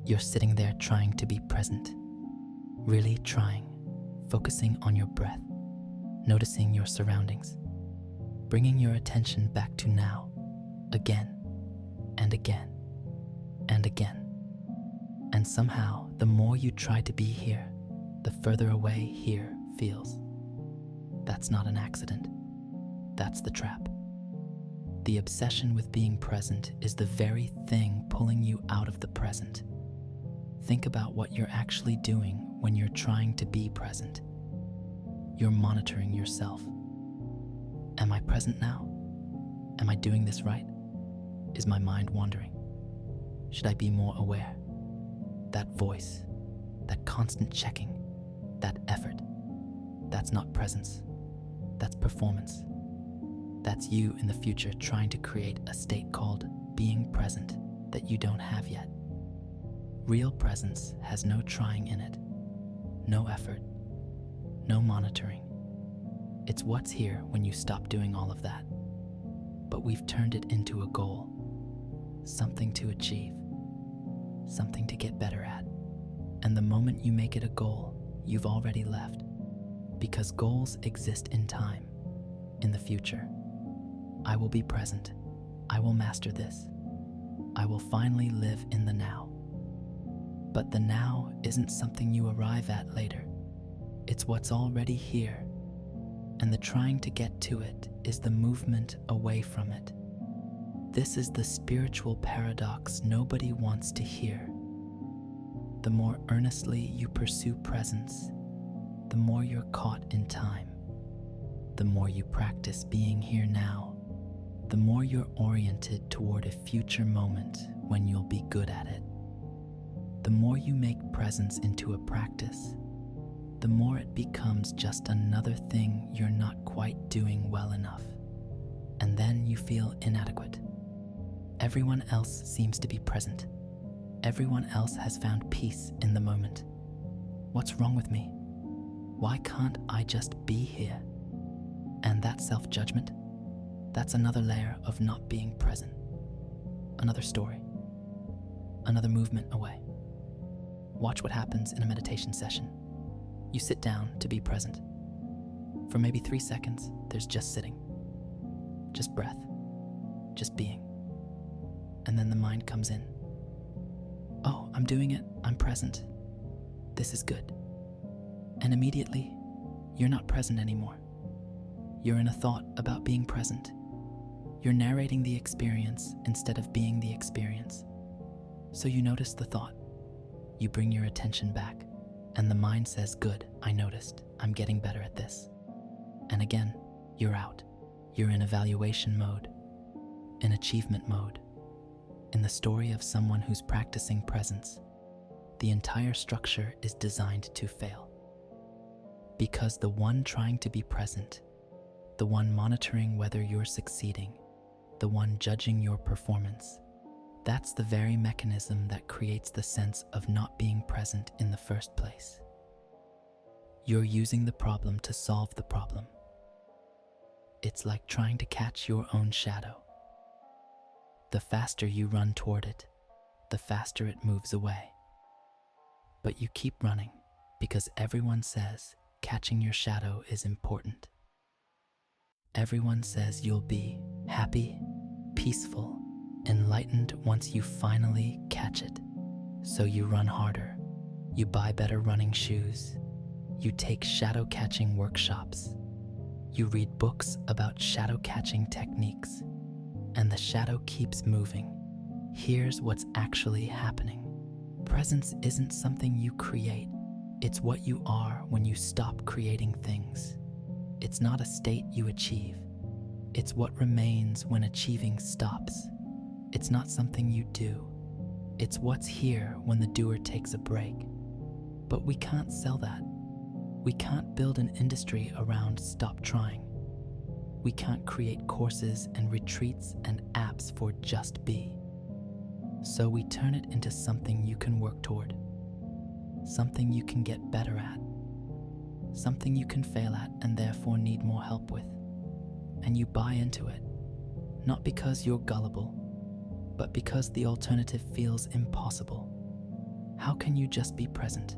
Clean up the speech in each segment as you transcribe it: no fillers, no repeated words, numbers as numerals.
You're sitting there trying to be present, really trying, focusing on your breath, noticing your surroundings, bringing your attention back to now, again and again and again. And somehow, the more you try to be here, the further away here feels. That's not an accident. That's the trap. The obsession with being present is the very thing pulling you out of the present. Think about what you're actually doing when you're trying to be present. You're monitoring yourself. Am I present now? Am I doing this right? Is my mind wandering? Should I be more aware? That voice, that constant checking, that effort, that's not presence. That's performance. That's you in the future trying to create a state called being present that you don't have yet. Real presence has no trying in it, no effort, no monitoring. It's what's here when you stop doing all of that. But we've turned it into a goal, something to achieve, something to get better at. And the moment you make it a goal, you've already left. Because goals exist in time, in the future. I will be present. I will master this. I will finally live in the now. But the now isn't something you arrive at later. It's what's already here. And the trying to get to it is the movement away from it. This is the spiritual paradox nobody wants to hear. The more earnestly you pursue presence, the more you're caught in time. The more you practice being here now, the more you're oriented toward a future moment when you'll be good at it. The more you make presence into a practice, the more it becomes just another thing you're not quite doing well enough. And then you feel inadequate. Everyone else seems to be present. Everyone else has found peace in the moment. What's wrong with me? Why can't I just be here? And that self-judgment, that's another layer of not being present. Another story. Another movement away. Watch what happens in a meditation session. You sit down to be present. For maybe 3 seconds, there's just sitting. Just breath. Just being. And then the mind comes in. Oh, I'm doing it. I'm present. This is good. And immediately, you're not present anymore. You're in a thought about being present. You're narrating the experience instead of being the experience. So you notice the thought. You bring your attention back, and the mind says, good, I noticed. I'm getting better at this. And again, you're out. You're in evaluation mode, in achievement mode, in the story of someone who's practicing presence. The entire structure is designed to fail. Because the one trying to be present, the one monitoring whether you're succeeding, the one judging your performance, that's the very mechanism that creates the sense of not being present in the first place. You're using the problem to solve the problem. It's like trying to catch your own shadow. The faster you run toward it, the faster it moves away. But you keep running because everyone says catching your shadow is important. Everyone says you'll be happy, peaceful, enlightened once you finally catch it. So you run harder. You buy better running shoes. You take shadow catching workshops. You read books about shadow catching techniques. And the shadow keeps moving. Here's what's actually happening. Presence isn't something you create. It's what you are when you stop creating things. It's not a state you achieve. It's what remains when achieving stops. It's not something you do. It's what's here when the doer takes a break. But we can't sell that. We can't build an industry around stop trying. We can't create courses and retreats and apps for just be. So we turn it into something you can work toward. Something you can get better at. Something you can fail at and therefore need more help with. And you buy into it, not because you're gullible, but because the alternative feels impossible. How can you just be present?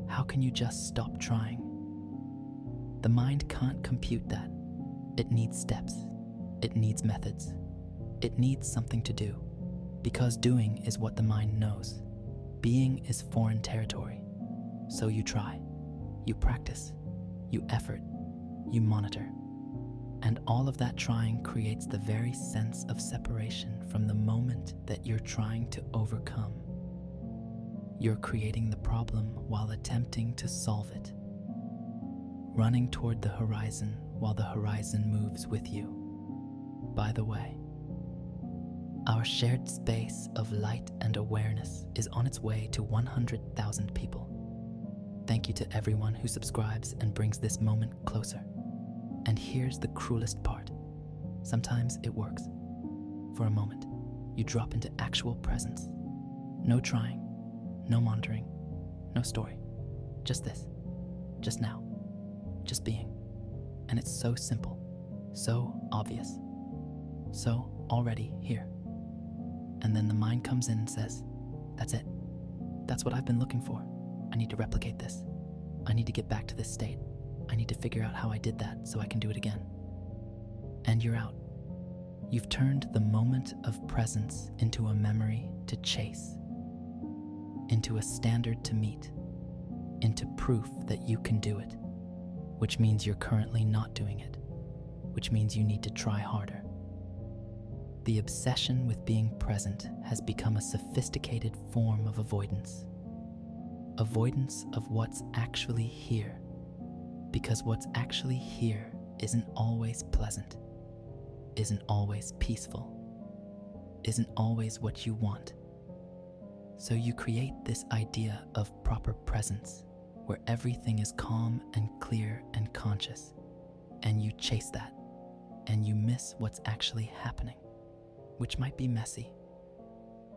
How can you just stop trying? The mind can't compute that. It needs steps. It needs methods. It needs something to do, because doing is what the mind knows. Being is foreign territory. So you try, you practice, you effort, you monitor. And all of that trying creates the very sense of separation from the moment that you're trying to overcome. You're creating the problem while attempting to solve it, running toward the horizon while the horizon moves with you. By the way, our shared space of light and awareness is on its way to 100,000 people. Thank you to everyone who subscribes and brings this moment closer. And here's the cruelest part. Sometimes it works. For a moment, you drop into actual presence. No trying, no monitoring, no story. Just this, just now, just being. And it's so simple, so obvious, so already here. And then the mind comes in and says, that's it. That's what I've been looking for. I need to replicate this. I need to get back to this state. I need to figure out how I did that so I can do it again. And you're out. You've turned the moment of presence into a memory to chase, into a standard to meet, into proof that you can do it, which means you're currently not doing it, which means you need to try harder. The obsession with being present has become a sophisticated form of avoidance. Avoidance of what's actually here, because what's actually here isn't always pleasant, isn't always peaceful, isn't always what you want. So you create this idea of proper presence, where everything is calm and clear and conscious, and you chase that, and you miss what's actually happening, which might be messy,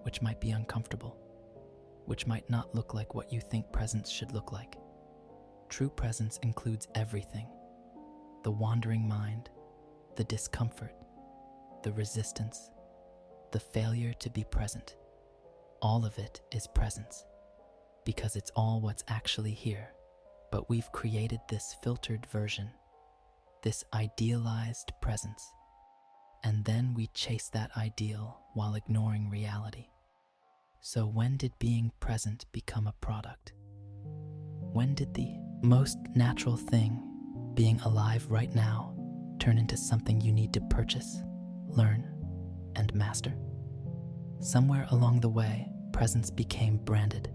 which might be uncomfortable, which might not look like what you think presence should look like. True presence includes everything: the wandering mind, the discomfort, the resistance, the failure to be present. All of it is presence, because it's all what's actually here. But we've created this filtered version, this idealized presence, and then we chase that ideal while ignoring reality. So when did being present become a product? When did the most natural thing, being alive right now, turn into something you need to purchase, learn, and master? Somewhere along the way, presence became branded,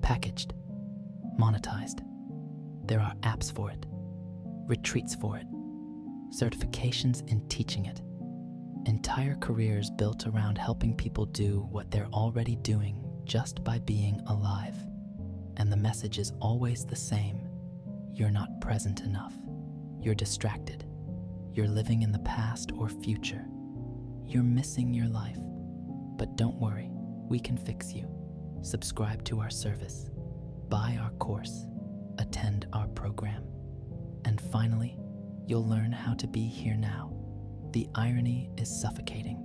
packaged, monetized. There are apps for it, retreats for it, certifications in teaching it, entire careers built around helping people do what they're already doing just by being alive. And the message is always the same: you're not present enough. You're distracted. You're living in the past or future. You're missing your life. But don't worry, we can fix you. Subscribe to our service, buy our course, attend our program, and finally, you'll learn how to be here now. The irony is suffocating.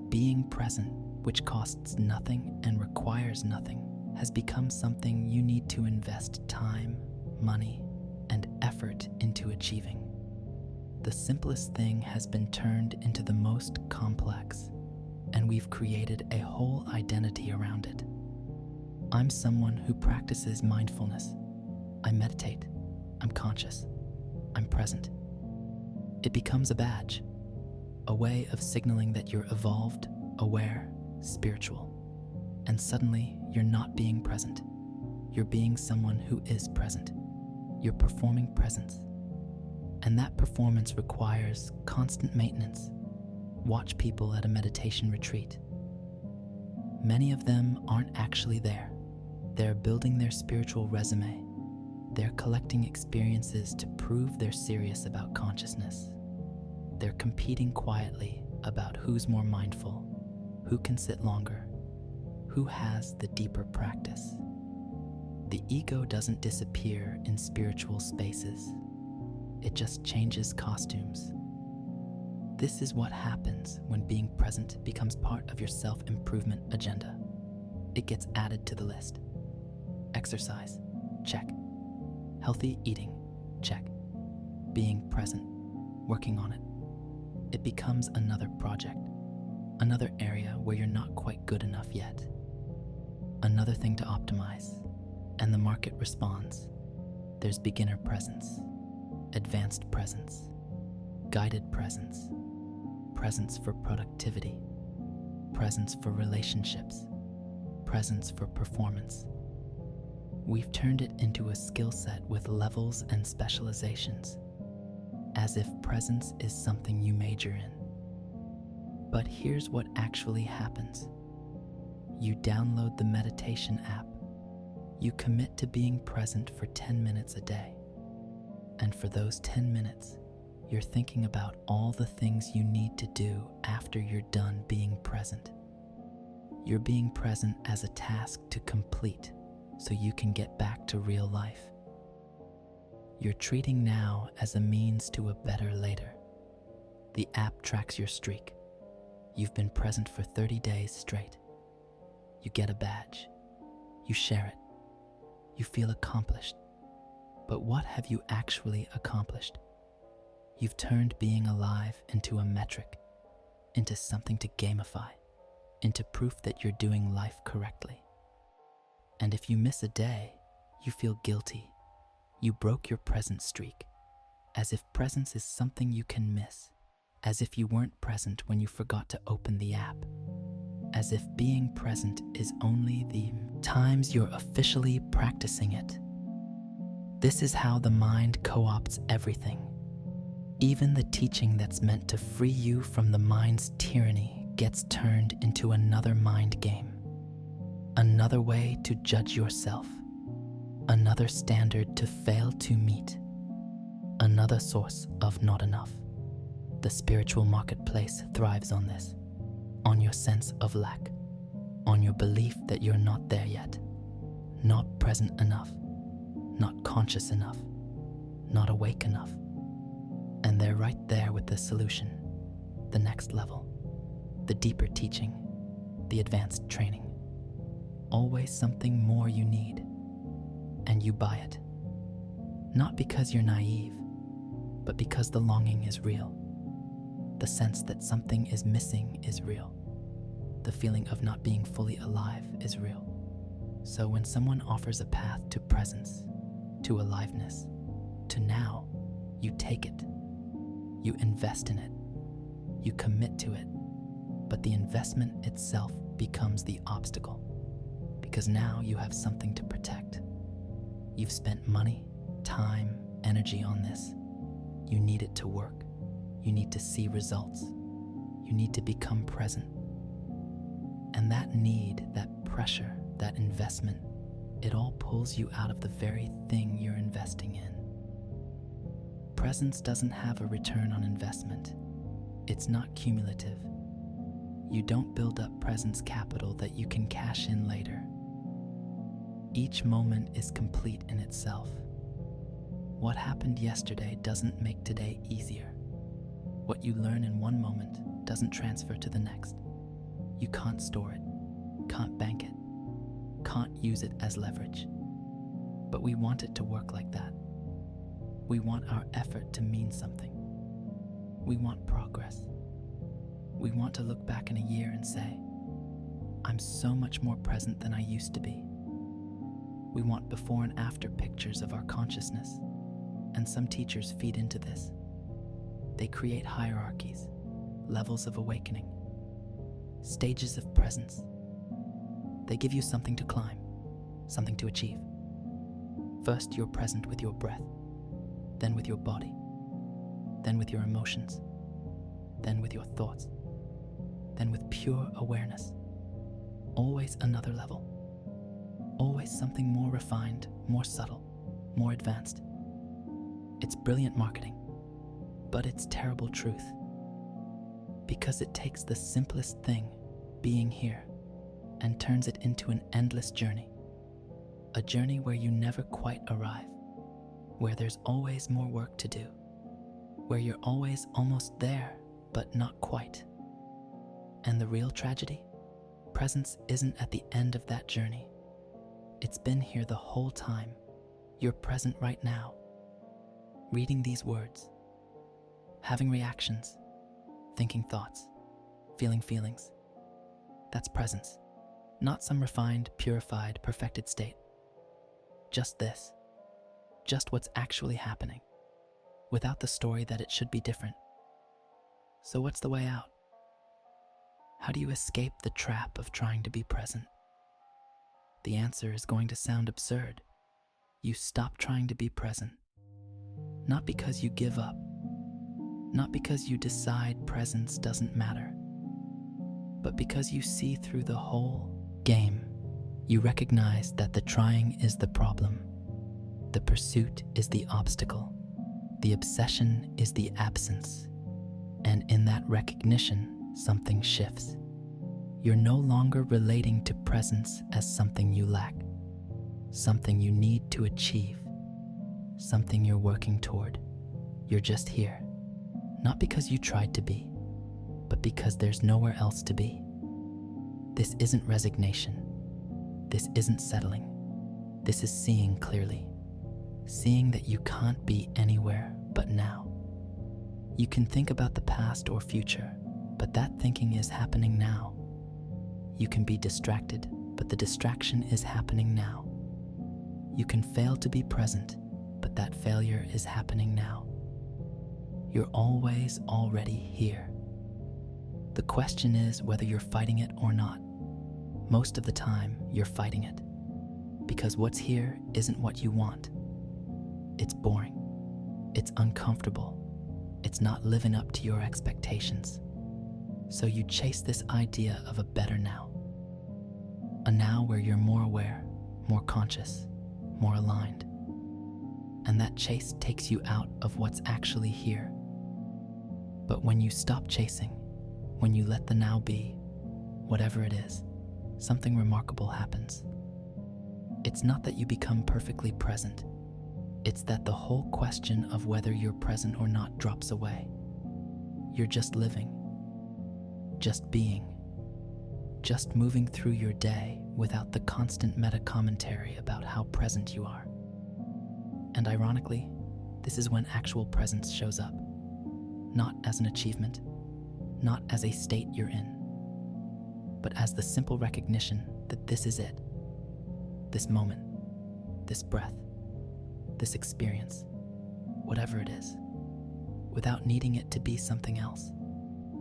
Being present, which costs nothing and requires nothing, has become something you need to invest time, money, and effort into achieving. The simplest thing has been turned into the most complex, and we've created a whole identity around it. I'm someone who practices mindfulness. I meditate. I'm conscious. I'm present. It becomes a badge, a way of signaling that you're evolved, aware, spiritual. And suddenly, you're not being present. You're being someone who is present. You're performing presence. And that performance requires constant maintenance. Watch people at a meditation retreat. Many of them aren't actually there. They're building their spiritual resume. They're collecting experiences to prove they're serious about consciousness. They're competing quietly about who's more mindful, who can sit longer, who has the deeper practice. The ego doesn't disappear in spiritual spaces. It just changes costumes. This is what happens when being present becomes part of your self-improvement agenda. It gets added to the list. Exercise, check. Healthy eating, check. Being present, working on it. It becomes another project, another area where you're not quite good enough yet. Another thing to optimize, and the market responds. There's beginner presence, advanced presence, guided presence, presence for productivity, presence for relationships, presence for performance. We've turned it into a skill set with levels and specializations, as if presence is something you major in. But here's what actually happens. You download the meditation app. You commit to being present for 10 minutes a day. And for those 10 minutes, you're thinking about all the things you need to do after you're done being present. You're being present as a task to complete so you can get back to real life. You're treating now as a means to a better later. The app tracks your streak. You've been present for 30 days straight. You get a badge. You share it. You feel accomplished. But what have you actually accomplished? You've turned being alive into a metric, into something to gamify, into proof that you're doing life correctly. And if you miss a day, you feel guilty. You broke your present streak, as if presence is something you can miss, as if you weren't present when you forgot to open the app, as if being present is only the times you're officially practicing it. This is how the mind co-opts everything. Even the teaching that's meant to free you from the mind's tyranny gets turned into another mind game, another way to judge yourself, another standard to fail to meet, another source of not enough. The spiritual marketplace thrives on this, on your sense of lack, on your belief that you're not there yet, not present enough, not conscious enough, not awake enough. And they're right there with the solution, the next level, the deeper teaching, the advanced training. Always something more you need, and you buy it. Not because you're naive, but because the longing is real. The sense that something is missing is real. The feeling of not being fully alive is real. So when someone offers a path to presence, to aliveness, to now, you take it. You invest in it. You commit to it. But the investment itself becomes the obstacle, because now you have something to protect. You've spent money, time, energy on this. You need it to work. You need to see results. You need to become present. And that need, that pressure, that investment, it all pulls you out of the very thing you're investing in. Presence doesn't have a return on investment. It's not cumulative. You don't build up presence capital that you can cash in later. Each moment is complete in itself. What happened yesterday doesn't make today easier. What you learn in one moment doesn't transfer to the next. You can't store it, can't bank it, can't use it as leverage. But we want it to work like that. We want our effort to mean something. We want progress. We want to look back in a year and say, I'm so much more present than I used to be. We want before and after pictures of our consciousness, and some teachers feed into this. They create hierarchies, levels of awakening, stages of presence. They give you something to climb, something to achieve. First, you're present with your breath, then with your body, then with your emotions, then with your thoughts, then with pure awareness. Always another level. Always something more refined, more subtle, more advanced. It's brilliant marketing, but it's terrible truth. Because it takes the simplest thing, being here, and turns it into an endless journey. A journey where you never quite arrive, where there's always more work to do, where you're always almost there, but not quite. And the real tragedy? Presence isn't at the end of that journey. It's been here the whole time. You're present right now. Reading these words, having reactions, thinking thoughts, feeling feelings. That's presence. Not some refined, purified, perfected state. Just this. Just what's actually happening, without the story that it should be different. So what's the way out? How do you escape the trap of trying to be present? The answer is going to sound absurd. You stop trying to be present. Not because you give up, not because you decide presence doesn't matter, but because you see through the whole game. You recognize that the trying is the problem, the pursuit is the obstacle, the obsession is the absence, and in that recognition, something shifts. You're no longer relating to presence as something you lack, something you need to achieve, something you're working toward. You're just here, not because you tried to be, but because there's nowhere else to be. This isn't resignation. This isn't settling. This is seeing clearly. Seeing that you can't be anywhere but now. You can think about the past or future, but that thinking is happening now. You can be distracted, but the distraction is happening now. You can fail to be present, but that failure is happening now. You're always already here. The question is whether you're fighting it or not. Most of the time, you're fighting it, because what's here isn't what you want. It's boring. It's uncomfortable. It's not living up to your expectations. So you chase this idea of a better now. A now where you're more aware, more conscious, more aligned. And that chase takes you out of what's actually here. But when you stop chasing, when you let the now be, whatever it is, something remarkable happens. It's not that you become perfectly present. It's that the whole question of whether you're present or not drops away. You're just living, just being, just moving through your day without the constant meta-commentary about how present you are. And ironically, this is when actual presence shows up, not as an achievement, not as a state you're in, but as the simple recognition that this is it, this moment, this breath, this experience, whatever it is, without needing it to be something else,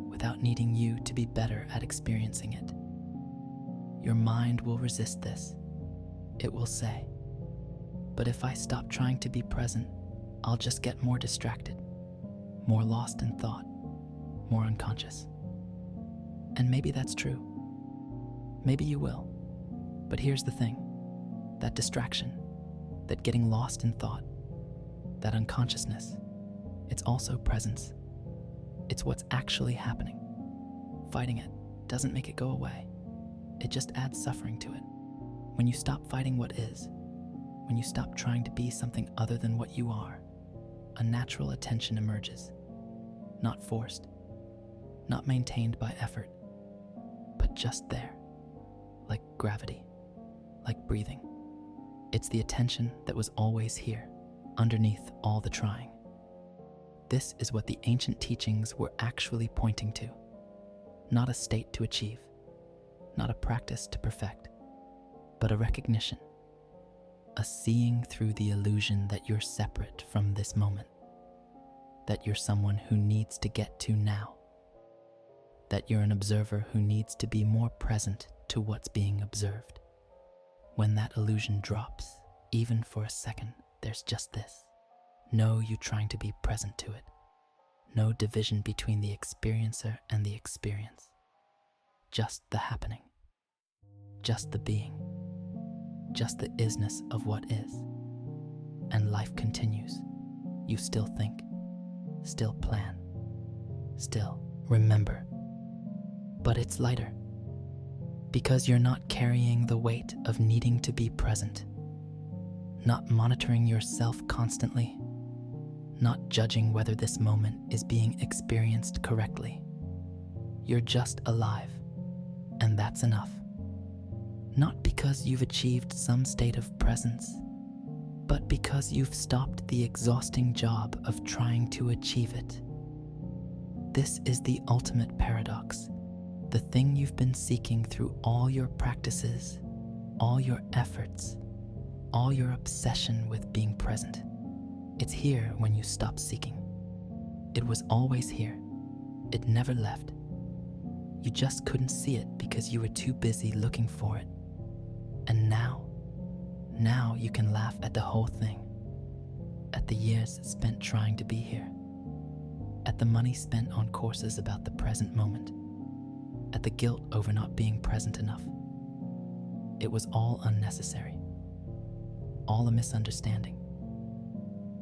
without needing you to be better at experiencing it. Your mind will resist this. It will say, but if I stop trying to be present, I'll just get more distracted, more lost in thought, more unconscious. And maybe that's true. Maybe you will. But here's the thing. That distraction, that getting lost in thought, that unconsciousness, it's also presence. It's what's actually happening. Fighting it doesn't make it go away. It just adds suffering to it. When you stop fighting what is, when you stop trying to be something other than what you are, a natural attention emerges. Not forced, not maintained by effort, but just there, like gravity, like breathing. It's the attention that was always here, underneath all the trying. This is what the ancient teachings were actually pointing to. Not a state to achieve, not a practice to perfect, but a recognition, a seeing through the illusion that you're separate from this moment, that you're someone who needs to get to now, that you're an observer who needs to be more present to what's being observed. When that illusion drops, even for a second, there's just this. No you trying to be present to it. No division between the experiencer and the experience. Just the happening. Just the being. Just the isness of what is. And life continues. You still think, still plan, still remember. But it's lighter. Because you're not carrying the weight of needing to be present. Not monitoring yourself constantly. Not judging whether this moment is being experienced correctly. You're just alive, and that's enough. Not because you've achieved some state of presence, but because you've stopped the exhausting job of trying to achieve it. This is the ultimate paradox, the thing you've been seeking through all your practices, all your efforts, all your obsession with being present. It's here when you stop seeking. It was always here. It never left. You just couldn't see it because you were too busy looking for it. And now you can laugh at the whole thing. At the years spent trying to be here. At the money spent on courses about the present moment. At the guilt over not being present enough. It was all unnecessary. All a misunderstanding.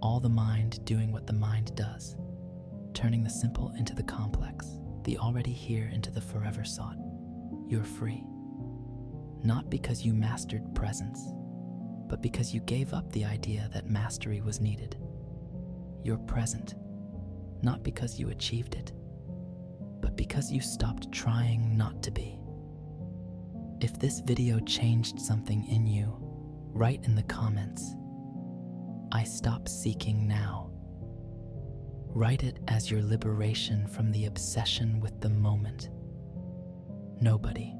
All the mind doing what the mind does, turning the simple into the complex, the already here into the forever sought. You're free. Not because you mastered presence, but because you gave up the idea that mastery was needed. You're present, not because you achieved it, but because you stopped trying not to be. If this video changed something in you, write in the comments, "I stop seeking now." Write it as your liberation from the obsession with the moment. Nobody